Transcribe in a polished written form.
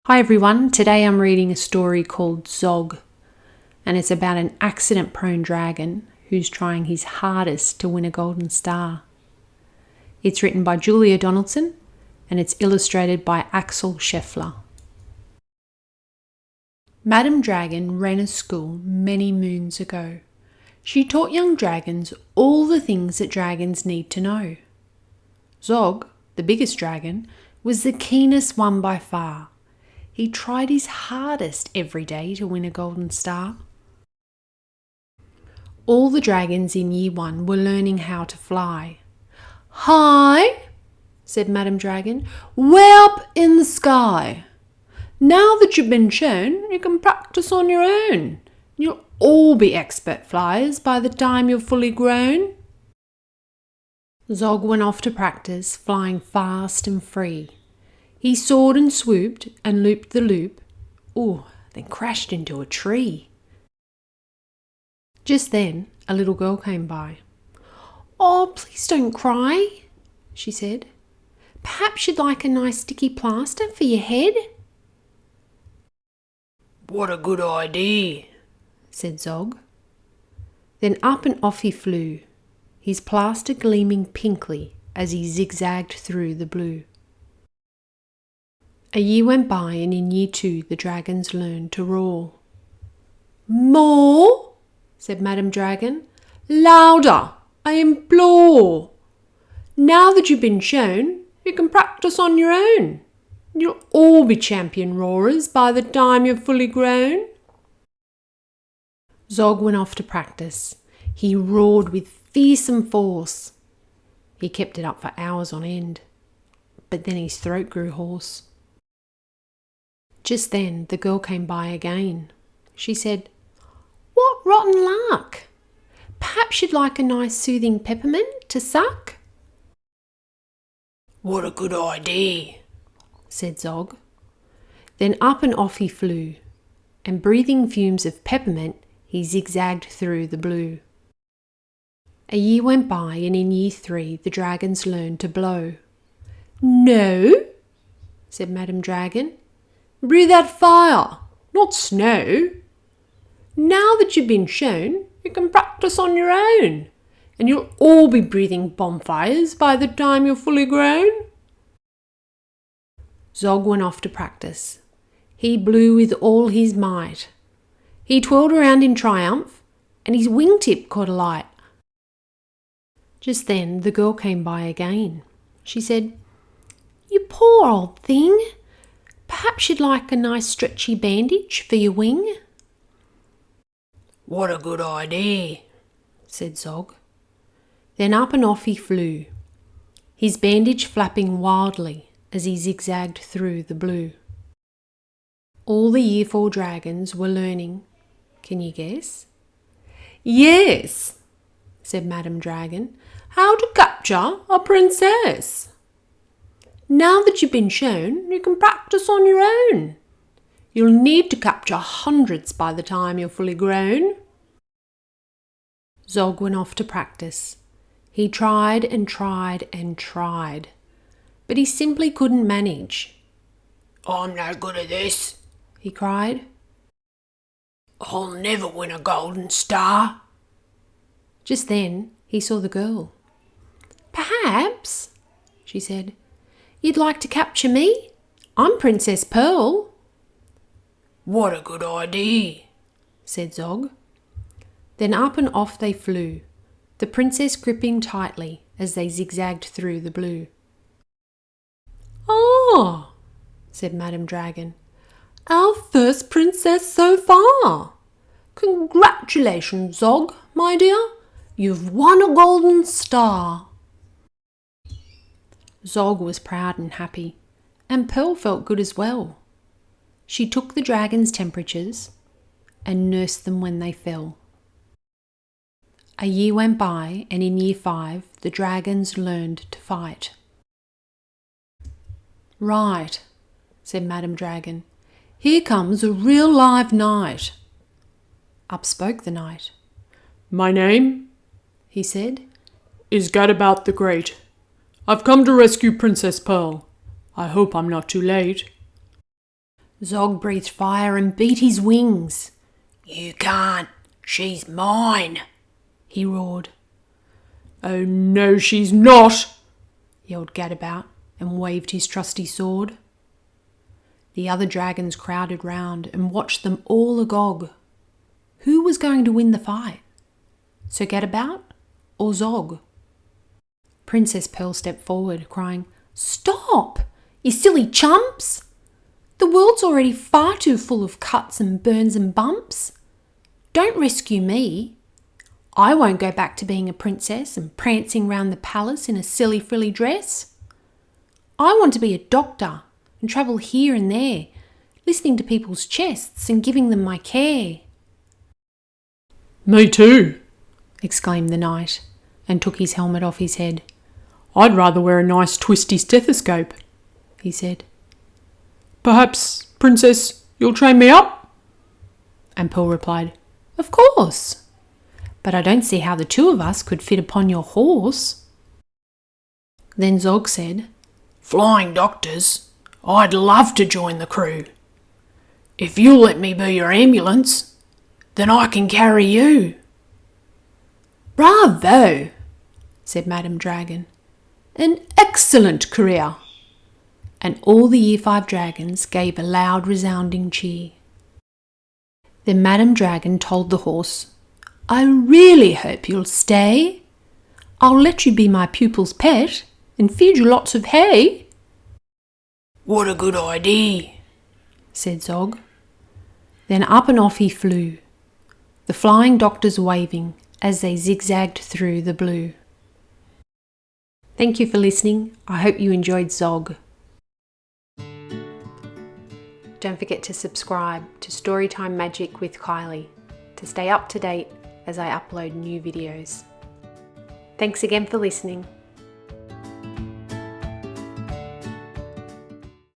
Hi everyone, today I'm reading a story called Zog, and it's about an accident-prone dragon who's trying his hardest to win a golden star. It's written by Donaldson and it's illustrated by Axel Scheffler. Madam Dragon ran a school many moons ago. She taught young dragons all the things that dragons need to know. Zog, the biggest dragon, was the keenest one by far. He tried his hardest every day to win a golden star. All the dragons in year 1 were learning how to fly. "Hi," said Madam Dragon, "way up in the sky. Now that you've been shown, you can practice on your own. You'll all be expert flyers by the time you're fully grown." Zog went off to practice, flying fast and free. He soared and swooped and looped the loop, then crashed into a tree. Just then, a little girl came by. "Oh, please don't cry," she said. "Perhaps you'd like a nice sticky plaster for your head?" "What a good idea," said Zog. Then up and off he flew, his plaster gleaming pinkly as he zigzagged through the blue. A year went by, and in year 2 the dragons learned to roar. "More," said Madam Dragon. "Louder, I implore. Now that you've been shown, you can practice on your own. You'll all be champion roarers by the time you're fully grown." Zog went off to practice. He roared with fearsome force. He kept it up for hours on end, but then his throat grew hoarse. Just then the girl came by again. She said, "What rotten luck! Perhaps you'd like a nice soothing peppermint to suck?" "What a good idea," said Zog. Then up and off he flew, and breathing fumes of peppermint he zigzagged through the blue. A year went by, and in year 3 the dragons learned to blow. "No," said Madam Dragon. "Breathe out fire, not snow. Now that you've been shown, you can practice on your own, and you'll all be breathing bonfires by the time you're fully grown." Zog went off to practice. He blew with all his might. He twirled around in triumph, and his wingtip caught alight. Just then the girl came by again. She said, "You poor old thing. Perhaps you'd like a nice stretchy bandage for your wing?" "What a good idea," said Zog. Then up and off he flew, his bandage flapping wildly as he zigzagged through the blue. All the year 4 dragons were learning. Can you guess? "Yes," said Madam Dragon, "how to capture a princess. Now that you've been shown, you can practice on your own. You'll need to capture hundreds by the time you're fully grown." Zog went off to practice. He tried and tried and tried, but he simply couldn't manage. "I'm no good at this," he cried. "I'll never win a golden star." Just then he saw the girl. "Perhaps," she said, "you'd like to capture me? I'm Princess Pearl." "What a good idea," said Zog. Then up and off they flew, the princess gripping tightly as they zigzagged through the blue. "Ah," said Madam Dragon, "our first princess so far. Congratulations, Zog, my dear. You've won a golden star." Zog was proud and happy, and Pearl felt good as well. She took the dragons' temperatures and nursed them when they fell. A year went by, and in year 5 the dragons learned to fight. "Right," said Madam Dragon. "Here comes a real live knight." Up spoke the knight. "My name," he said, "is Gadabout the Great. I've come to rescue Princess Pearl. I hope I'm not too late." Zog breathed fire and beat his wings. You can't. She's mine, he roared. Oh no, she's not, yelled Gadabout and waved his trusty sword. The other dragons crowded round and watched them all agog. Who was going to win the fight? Sir Gadabout or Zog? Princess Pearl stepped forward, crying, "Stop, you silly chumps! The world's already far too full of cuts and burns and bumps. Don't rescue me. I won't go back to being a princess and prancing round the palace in a silly frilly dress. I want to be a doctor and travel here and there, listening to people's chests and giving them my care." Me too, exclaimed the knight, and took his helmet off his head. I'd rather wear a nice twisty stethoscope, he said. Perhaps, Princess, you'll train me up? And Pearl replied, "Of course, but I don't see how the two of us could fit upon your horse." Then Zog said, "Flying doctors, I'd love to join the crew. If you'll let me be your ambulance, then I can carry you." "Bravo," said Madam Dragon. "An excellent career." And all the Year 5 dragons gave a loud resounding cheer. Then Madam Dragon told the horse, "I really hope you'll stay. I'll let you be my pupil's pet and feed you lots of hay." "What a good idea," said Zog. Then up and off he flew, the flying doctors waving as they zigzagged through the blue. Thank you for listening. I hope you enjoyed Zog. Don't forget to subscribe to Storytime Magic with Kylie to stay up to date as I upload new videos. Thanks again for listening.